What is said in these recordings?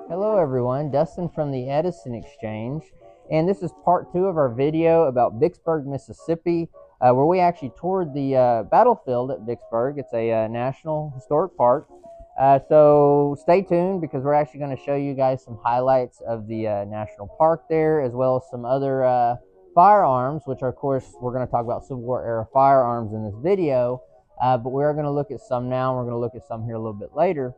Hello everyone, Dustin from the Edison Exchange, and this is part 2 of our video about Vicksburg, Mississippi, where we actually toured the battlefield at Vicksburg. It's a National Historic Park, so stay tuned because we're actually going to show you guys some highlights of the National Park there, as well as some other firearms, which are, of course, we're going to talk about Civil War era firearms in this video, but we are going to look at some now, and we're going to look at some here a little bit later.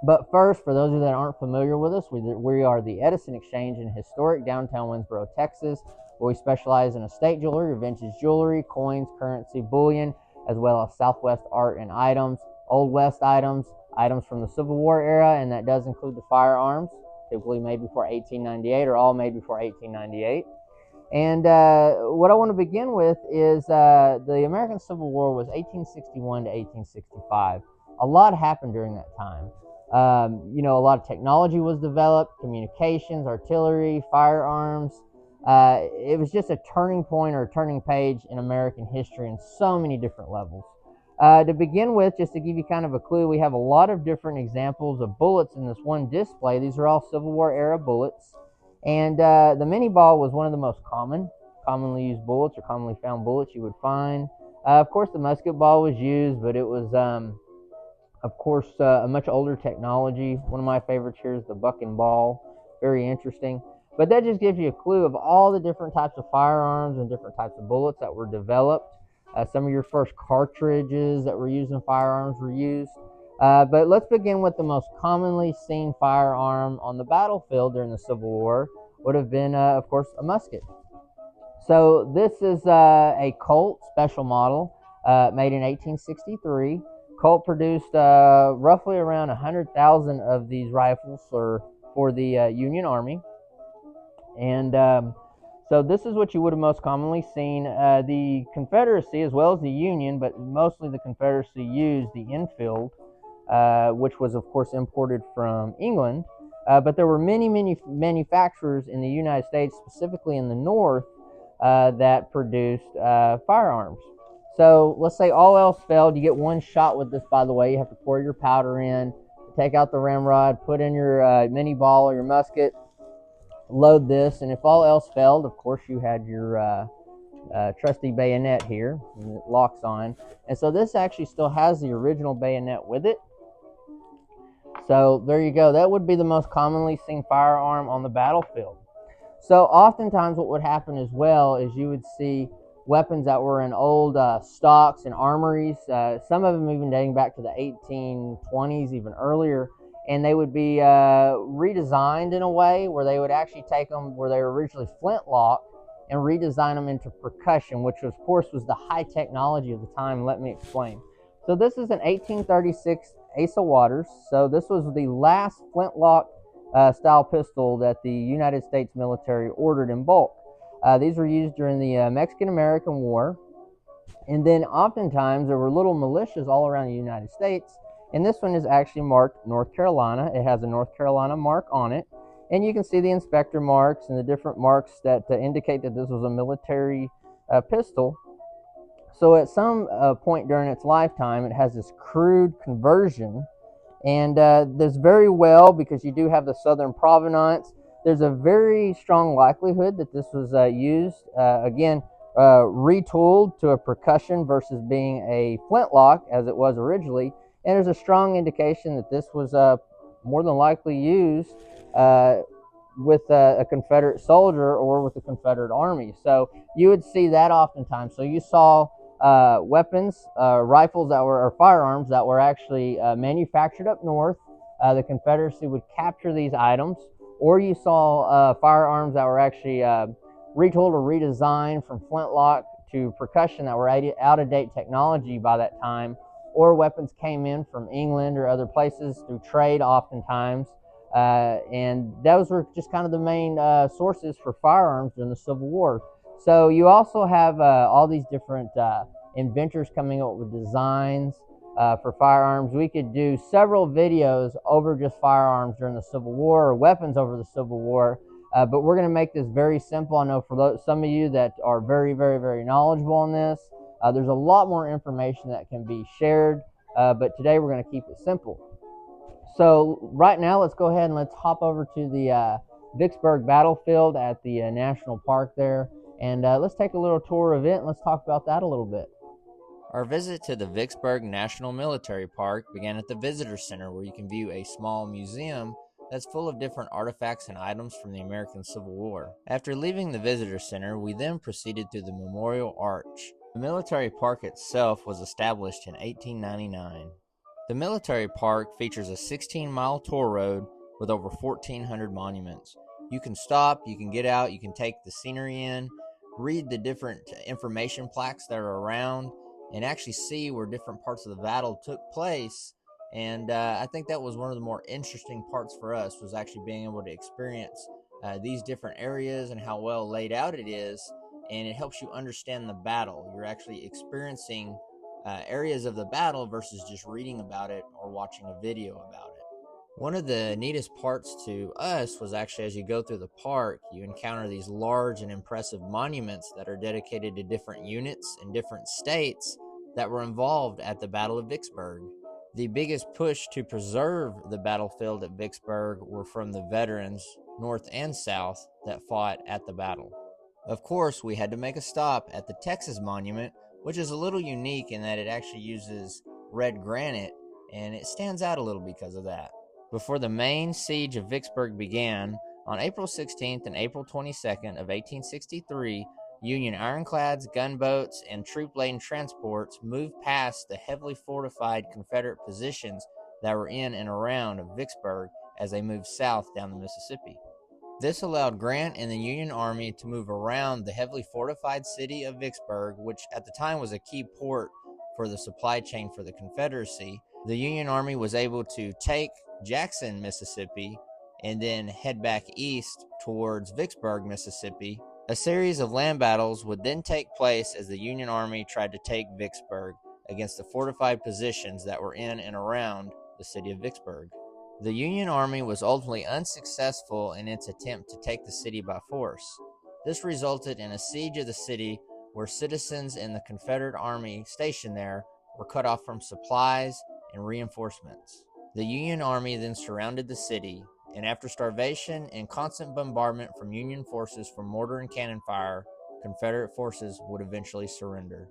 But first, for those of you that aren't familiar with us, we are the Edison Exchange in historic downtown Winsboro, Texas, where we specialize in estate jewelry, vintage jewelry, coins, currency, bullion, as well as Southwest art and items, Old West items, items from the Civil War era, and that does include the firearms, typically made before 1898 or all made before 1898. And what I want to begin with is the American Civil War was 1861 to 1865. A lot happened during that time. A lot of technology was developed, communications, artillery, firearms. It was just a turning point or a turning page in American history in so many different levels. To begin with, just to give you kind of a clue, we have a lot of different examples of bullets in this one display. These are all Civil War era bullets. And the mini ball was one of the most commonly used bullets or commonly found bullets you would find. Of course, the musket ball was used, but it was of course, a much older technology. One of my favorites here is the buck and ball. Very interesting. But that just gives you a clue of all the different types of firearms and different types of bullets that were developed. Some of your first cartridges that were used in firearms were used. But let's begin with the most commonly seen firearm on the battlefield during the Civil War. Would have been, of course, a musket. So this is a Colt special model made in 1863. Colt produced roughly around 100,000 of these rifles for the Union Army. And so this is what you would have most commonly seen. The Confederacy, as well as the Union, but mostly the Confederacy, used the Enfield, which was, of course, imported from England. But there were many manufacturers in the United States, specifically in the North, that produced firearms. So let's say all else failed. You get one shot with this, by the way. You have to pour your powder in, take out the ramrod, put in your mini ball or your musket, load this, and if all else failed, of course, you had your trusty bayonet here, and it locks on. And so this actually still has the original bayonet with it. So there you go. That would be the most commonly seen firearm on the battlefield. So oftentimes what would happen as well is you would see weapons that were in old stocks and armories, some of them even dating back to the 1820s, even earlier, and they would be redesigned in a way where they would actually take them where they were originally flintlock and redesign them into percussion, which of course was the high technology of the time. Let me explain. So this is an 1836 Ace of Waters. So this was the last flintlock style pistol that the United States military ordered in bulk. These were used during the Mexican-American War. And then oftentimes there were little militias all around the United States. And this one is actually marked North Carolina. It has a North Carolina mark on it. And you can see the inspector marks and the different marks that indicate that this was a military pistol. So at some point during its lifetime, it has this crude conversion. And there's very well, because you do have the southern provenance, there's a very strong likelihood that this was used, retooled to a percussion versus being a flintlock as it was originally. And there's a strong indication that this was more than likely used with a Confederate soldier or with the Confederate Army. So you would see that oftentimes. So you saw weapons, rifles that were, or firearms that were actually manufactured up north. The Confederacy would capture these items. Or you saw firearms that were actually retooled or redesigned from flintlock to percussion that were out-of-date technology by that time, or weapons came in from England or other places through trade oftentimes. And those were just kind of the main sources for firearms during the Civil War. So you also have all these different inventors coming up with designs for firearms. We could do several videos over just firearms during the Civil War or weapons over the Civil War, but we're going to make this very simple. I know for some of you that are very, very, very knowledgeable on this, there's a lot more information that can be shared, but today we're going to keep it simple. So right now, let's go ahead and let's hop over to the Vicksburg battlefield at the National Park there, and let's take a little tour of it, and let's talk about that a little bit. Our visit to the Vicksburg National Military Park began at the Visitor Center, where you can view a small museum that's full of different artifacts and items from the American Civil War. After leaving the Visitor Center, we then proceeded to the Memorial Arch. The military park itself was established in 1899. The military park features a 16-mile tour road with over 1,400 monuments. You can stop, you can get out, you can take the scenery in, read the different information plaques that are around, and actually see where different parts of the battle took place. And I think that was one of the more interesting parts for us, was actually being able to experience these different areas and how well laid out it is. And it helps you understand the battle. You're actually experiencing areas of the battle versus just reading about it or watching a video about it. One of the neatest parts to us was actually, as you go through the park, you encounter these large and impressive monuments that are dedicated to different units in different states that were involved at the Battle of Vicksburg. The biggest push to preserve the battlefield at Vicksburg were from the veterans, North and South, that fought at the battle. Of course, we had to make a stop at the Texas Monument, which is a little unique in that it actually uses red granite, and it stands out a little because of that. Before the main siege of Vicksburg began, on April 16th and April 22nd of 1863, Union ironclads, gunboats, and troop-laden transports moved past the heavily fortified Confederate positions that were in and around Vicksburg as they moved south down the Mississippi. This allowed Grant and the Union Army to move around the heavily fortified city of Vicksburg, which at the time was a key port for the supply chain for the Confederacy. The Union Army was able to take Jackson, Mississippi, and then head back east towards Vicksburg, Mississippi. A series of land battles would then take place as the Union Army tried to take Vicksburg against the fortified positions that were in and around the city of Vicksburg. The Union Army was ultimately unsuccessful in its attempt to take the city by force. This resulted in a siege of the city where citizens in the Confederate Army stationed there were cut off from supplies and reinforcements. The Union Army then surrounded the city, and after starvation and constant bombardment from Union forces from mortar and cannon fire, Confederate forces would eventually surrender.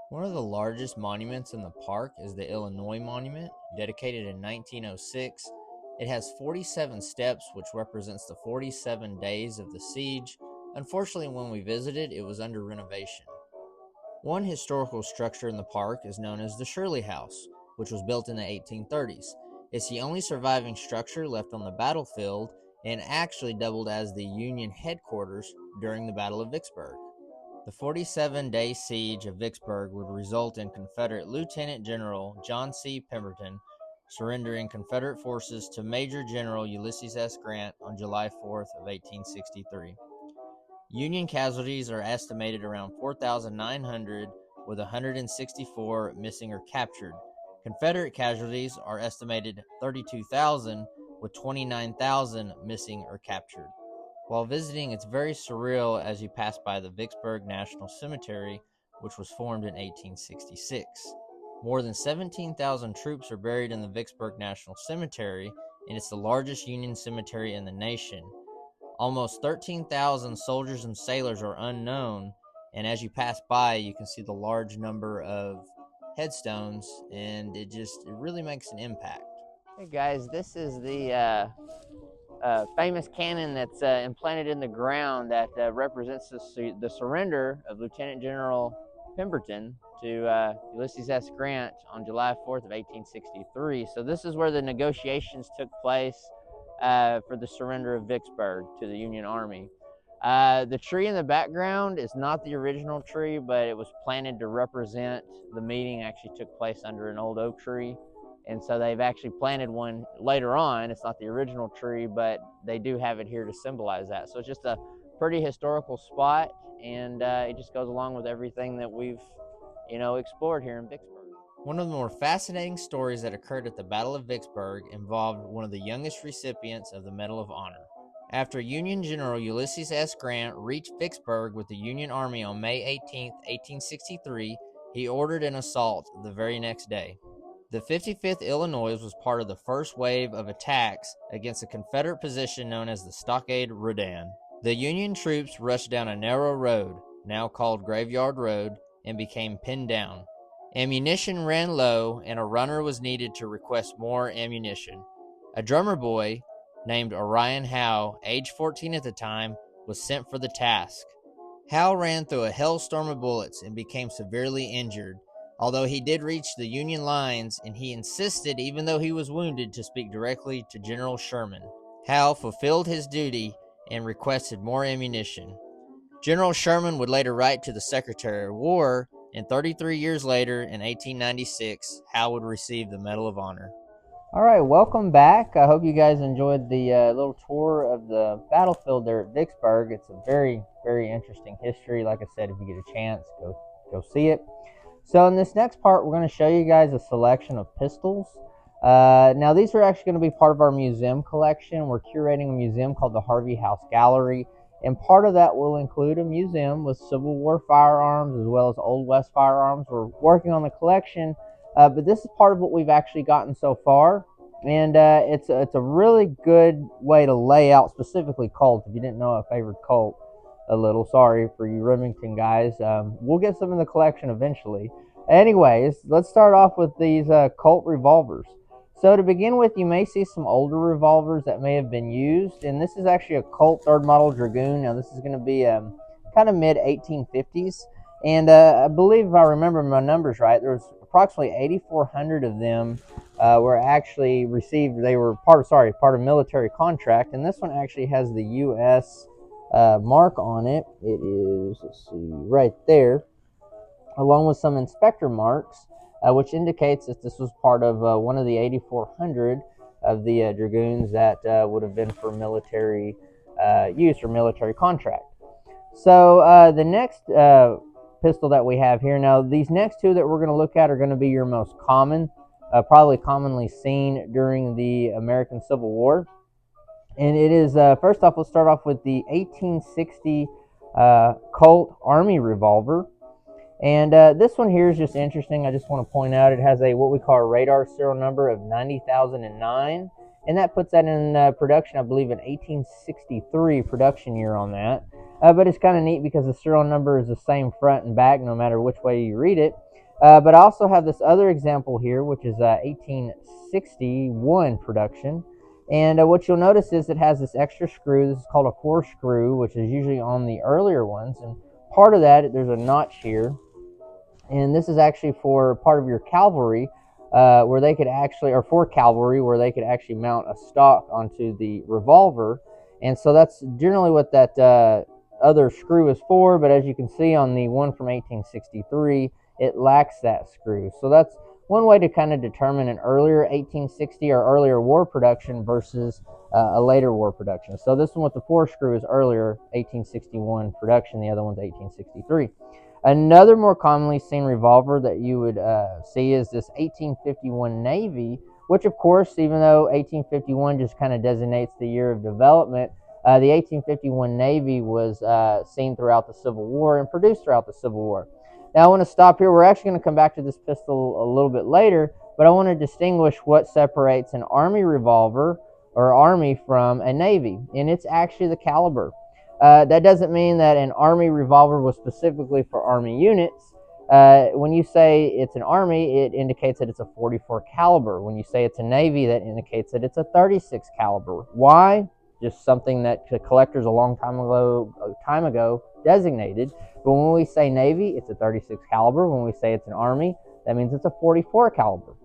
One of the largest monuments in the park is the Illinois Monument, dedicated in 1906. It has 47 steps, which represents the 47 days of the siege. Unfortunately, when we visited, it was under renovation. One historical structure in the park is known as the Shirley House, which was built in the 1830s. It's the only surviving structure left on the battlefield and actually doubled as the Union headquarters during the Battle of Vicksburg. The 47-day siege of Vicksburg would result in Confederate Lieutenant General John C. Pemberton surrendering Confederate forces to Major General Ulysses S. Grant on July 4th of 1863. Union casualties are estimated around 4,900, with 164 missing or captured. Confederate casualties are estimated 32,000, with 29,000 missing or captured. While visiting, it's very surreal as you pass by the Vicksburg National Cemetery, which was formed in 1866. More than 17,000 troops are buried in the Vicksburg National Cemetery, and it's the largest Union cemetery in the nation. Almost 13,000 soldiers and sailors are unknown, and as you pass by, you can see the large number of headstones, and it really makes an impact. Hey guys, this is the famous cannon that's implanted in the ground that represents the surrender of Lieutenant General Pemberton to Ulysses S. Grant on July 4th of 1863. So this is where the negotiations took place for the surrender of Vicksburg to the Union Army. The tree in the background is not the original tree, but it was planted to represent the meeting actually took place under an old oak tree. And so they've actually planted one later on. It's not the original tree, but they do have it here to symbolize that. So it's just a pretty historical spot, and it just goes along with everything that we've, explored here in Vicksburg. One of the more fascinating stories that occurred at the Battle of Vicksburg involved one of the youngest recipients of the Medal of Honor. After Union General Ulysses S. Grant reached Vicksburg with the Union Army on May 18, 1863, he ordered an assault the very next day. The 55th Illinois was part of the first wave of attacks against a Confederate position known as the Stockade Redan. The Union troops rushed down a narrow road, now called Graveyard Road, and became pinned down. Ammunition ran low, and a runner was needed to request more ammunition. A drummer boy named Orion Howe, age 14 at the time, was sent for the task. Howe ran through a hailstorm of bullets and became severely injured, although he did reach the Union lines, and he insisted, even though he was wounded, to speak directly to General Sherman. Howe fulfilled his duty and requested more ammunition. General Sherman would later write to the Secretary of War, and 33 years later, in 1896, Howe would receive the Medal of Honor. All right, welcome back. I hope you guys enjoyed the little tour of the battlefield there at Vicksburg. It's a very, very interesting history. Like I said, if you get a chance, go see it. So in this next part, we're going to show you guys a selection of pistols. Now, these are actually going to be part of our museum collection. We're curating a museum called the Harvey House Gallery. And part of that will include a museum with Civil War firearms as well as Old West firearms. We're working on the collection, but this is part of what we've actually gotten so far. And it's a really good way to lay out specifically Colt. If you didn't know, I favored Colt a little. Sorry for you Remington guys. We'll get some in the collection eventually. Anyways, let's start off with these Colt revolvers. So to begin with, you may see some older revolvers that may have been used, and this is actually a Colt 3rd Model Dragoon. Now this is going to be kind of mid-1850s, and I believe if I remember my numbers right, there was approximately 8,400 of them were actually received. They were part of military contract, and this one actually has the U.S. Mark on it. It is, let's see, right there, along with some inspector marks, which indicates that this was part of one of the 8,400 of the Dragoons that would have been for military use or military contract. So the next pistol that we have here, now these next two that we're going to look at are going to be your most common, probably commonly seen during the American Civil War. And it is, first off, let's start off with the 1860 Colt Army revolver. And this one here is just interesting. I just want to point out it has what we call a radar serial number of 90,009, and that puts that in production, I believe, in 1863 production year on that. But it's kind of neat because the serial number is the same front and back no matter which way you read it. But I also have this other example here, which is 1861 production. And what you'll notice is it has this extra screw. This is called a 4-screw, which is usually on the earlier ones. And part of that, there's a notch here. And this is actually for part of your cavalry, where they could actually, or for cavalry, where they could actually mount a stock onto the revolver. And so that's generally what that other screw is for. But as you can see on the one from 1863, it lacks that screw. So that's one way to kind of determine an earlier 1860 or earlier war production versus a later war production. So this one with the 4-screw is earlier 1861 production. The other one's 1863. Another more commonly seen revolver that you would see is this 1851 Navy, which of course, even though 1851 just kind of designates the year of development, the 1851 Navy was seen throughout the Civil War and produced throughout the Civil War. Now I want to stop here. We're actually going to come back to this pistol a little bit later, but I want to distinguish what separates an Army revolver or Army from a Navy, and it's actually the caliber. That doesn't mean that an Army revolver was specifically for Army units. When you say it's an Army, it indicates that it's a 44 caliber. When you say it's a Navy, that indicates that it's a 36 caliber. Why? Just something that collectors a long time ago designated. But when we say Navy, it's a 36 caliber. When we say it's an Army, that means it's a 44 caliber.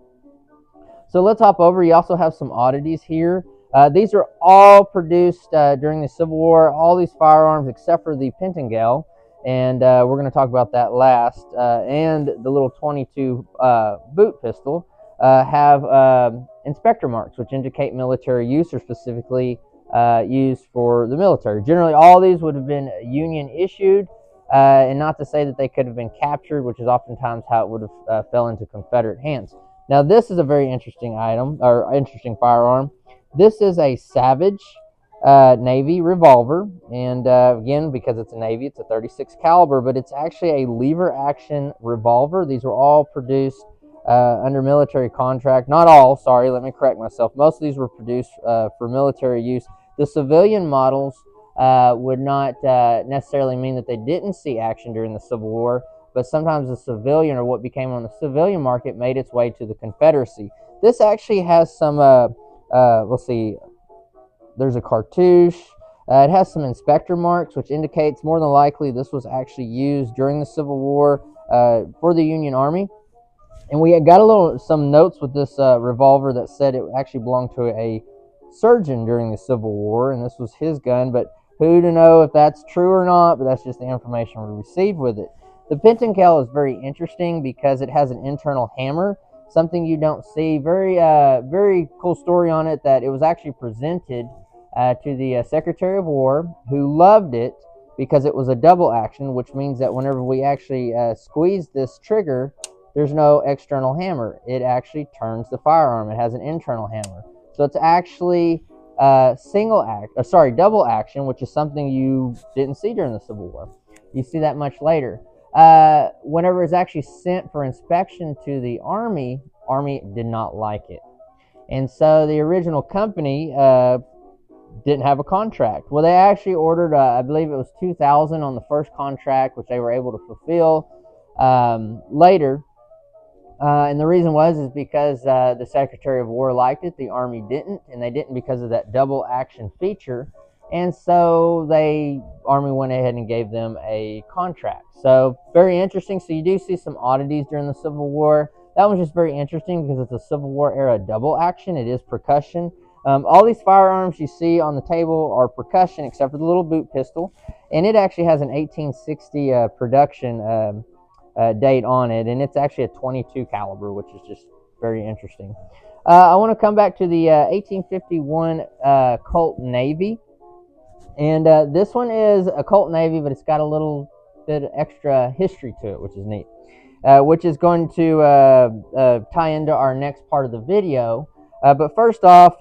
So let's hop over. You also have some oddities here. These are all produced during the Civil War, all these firearms except for the Pentonville, and we're going to talk about that last, and the little 22 boot pistol have inspector marks, which indicate military use or specifically used for the military. Generally, all these would have been Union issued, and not to say that they could have been captured, which is oftentimes how it would have fell into Confederate hands. Now, this is a very interesting item, or interesting firearm. This is a Savage Navy revolver, and again, because it's a Navy, it's a 36 caliber, but it's actually a lever action revolver. These were all produced under military contract. Not all, sorry, let me correct myself. Most of these were produced for military use. The civilian models would not necessarily mean that they didn't see action during the Civil War, but sometimes the civilian, or what became on the civilian market, made its way to the Confederacy. This actually has some, let's see, there's a cartouche. It has some inspector marks, which indicates more than likely this was actually used during the Civil War for the Union Army. And we got some notes with this revolver that said it actually belonged to a surgeon during the Civil War, and this was his gun, but who to know if that's true or not, but that's just the information we received with it. The Pentonville is very interesting because it has an internal hammer, something you don't see. Very cool story on it, that it was actually presented to the Secretary of War, who loved it because it was a double action, which means that whenever we actually squeeze this trigger, there's no external hammer. It actually turns the firearm. It has an internal hammer. So it's actually double action, which is something you didn't see during the Civil War. You see that much later. Whenever it's actually sent for inspection to the Army did not like it. And so the original company didn't have a contract. Well, they actually ordered, I believe it was 2,000 on the first contract, which they were able to fulfill later. And the reason is because the Secretary of War liked it, the Army didn't, and they didn't because of that double action feature. And so the Army went ahead and gave them a contract. So very interesting. So you do see some oddities during the Civil War. That was just very interesting because it's a Civil War era double action. It is percussion. All these firearms you see on the table are percussion, except for the little boot pistol. And it actually has an 1860 production date on it, and it's actually a 22 caliber, which is just very interesting. I want to come back to the 1851 Colt Navy, and this one is a Colt Navy, but it's got a little bit of extra history to it, which is neat, which is going to tie into our next part of the video. But first off,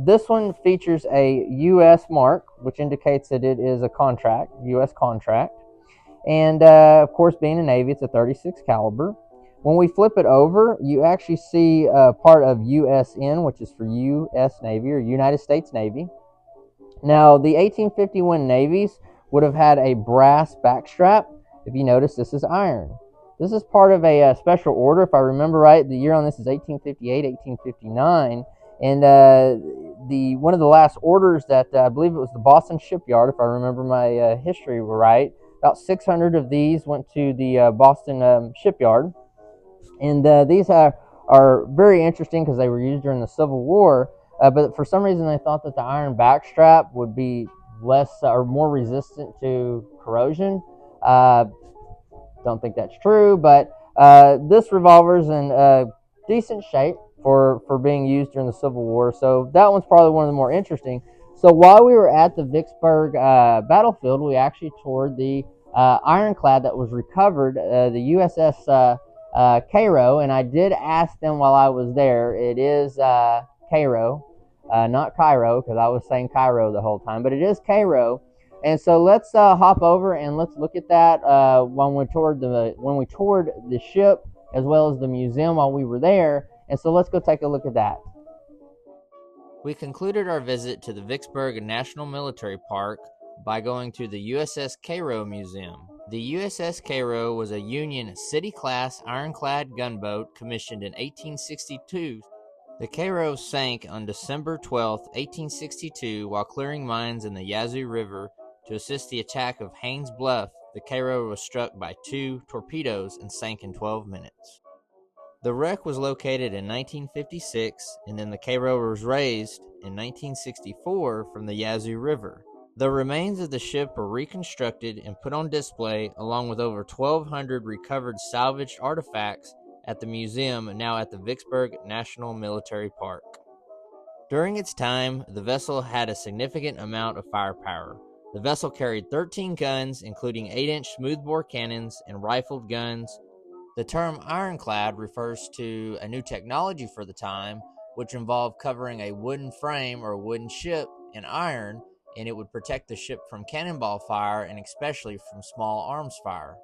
this one features a U.S. mark, which indicates that it is a contract, U.S. contract. And of course, being a Navy, it's a 36 caliber. When we flip it over, you actually see part of USN, which is for U.S. Navy or United States Navy. Now, the 1851 Navies would have had a brass backstrap. If you notice, this is iron. This is part of a special order. If I remember right, the year on this is 1858, 1859. And one of the last orders that I believe it was the Boston Shipyard, if I remember my history right, about 600 of these went to the Boston Shipyard. And these are very interesting because they were used during the Civil War. But for some reason, they thought that the iron backstrap would be less or more resistant to corrosion. Don't think that's true, but this revolver's in decent shape for being used during the Civil War. So that one's probably one of the more interesting. So while we were at the Vicksburg battlefield, we actually toured the ironclad that was recovered, the USS Cairo, and I did ask them while I was there. It is Cairo, not Cairo, because I was saying Cairo the whole time, but it is Cairo. And so let's hop over and let's look at that when we toured the ship as well as the museum while we were there. And so let's go take a look at that. We concluded our visit to the Vicksburg National Military Park by going to the USS Cairo Museum. The USS Cairo was a Union City-class ironclad gunboat commissioned in 1862. The Cairo sank on December 12, 1862, while clearing mines in the Yazoo River to assist the attack of Haines Bluff. The Cairo was struck by 2 torpedoes and sank in 12 minutes. The wreck was located in 1956, and then the Cairo was raised in 1964 from the Yazoo River. The remains of the ship were reconstructed and put on display, along with over 1,200 recovered salvaged artifacts at the museum now at the Vicksburg National Military Park. During its time, the vessel had a significant amount of firepower. The vessel carried 13 guns, including 8-inch smoothbore cannons and rifled guns. The term ironclad refers to a new technology for the time, which involved covering a wooden frame or a wooden ship in iron, and it would protect the ship from cannonball fire and especially from small arms fire.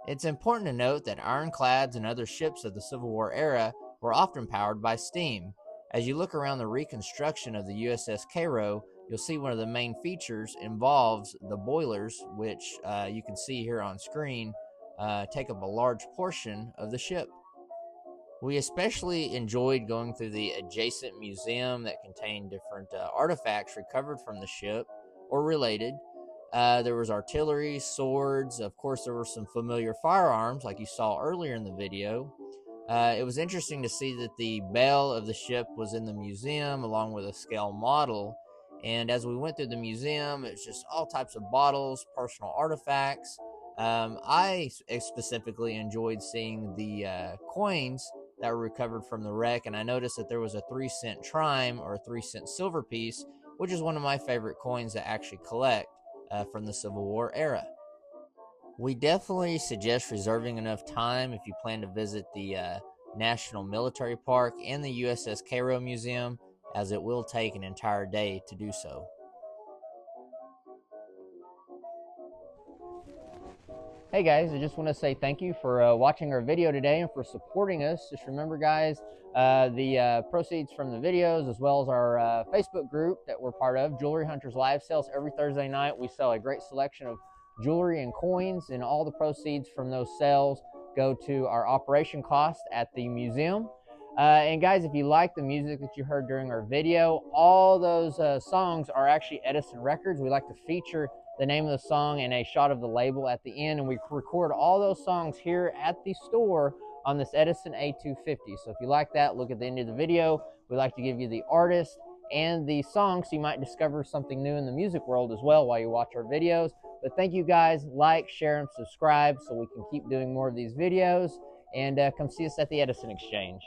It's important to note that ironclads and other ships of the Civil War era were often powered by steam. As you look around the reconstruction of the USS Cairo, you'll see one of the main features involves the boilers, which you can see here on screen, take up a large portion of the ship. We especially enjoyed going through the adjacent museum that contained different artifacts recovered from the ship or related. There was artillery, swords, of course there were some familiar firearms like you saw earlier in the video. It was interesting to see that the bell of the ship was in the museum along with a scale model. And as we went through the museum, it's just all types of bottles, personal artifacts. I specifically enjoyed seeing the coins that were recovered from the wreck, and I noticed that there was a 3-cent trime or a 3-cent silver piece, which is one of my favorite coins to actually collect from the Civil War era. We definitely suggest reserving enough time if you plan to visit the National Military Park and the USS Cairo Museum, as it will take an entire day to do so. Hey guys, I just want to say thank you for watching our video today and for supporting us. Just remember guys, the proceeds from the videos as well as our Facebook group that we're part of, Jewelry Hunters Live Sales, every Thursday night we sell a great selection of jewelry and coins, and all the proceeds from those sales go to our operation costs at the museum. And guys, if you like the music that you heard during our video, all those songs are actually Edison Records. We like to feature the name of the song and a shot of the label at the end, and we record all those songs here at the store on this Edison A250. So if you like that, look at the end of the video. We like to give you the artist and the song, so you might discover something new in the music world as well while you watch our videos. But thank you guys. Like, share, and subscribe so we can keep doing more of these videos. And come see us at the Edison Exchange.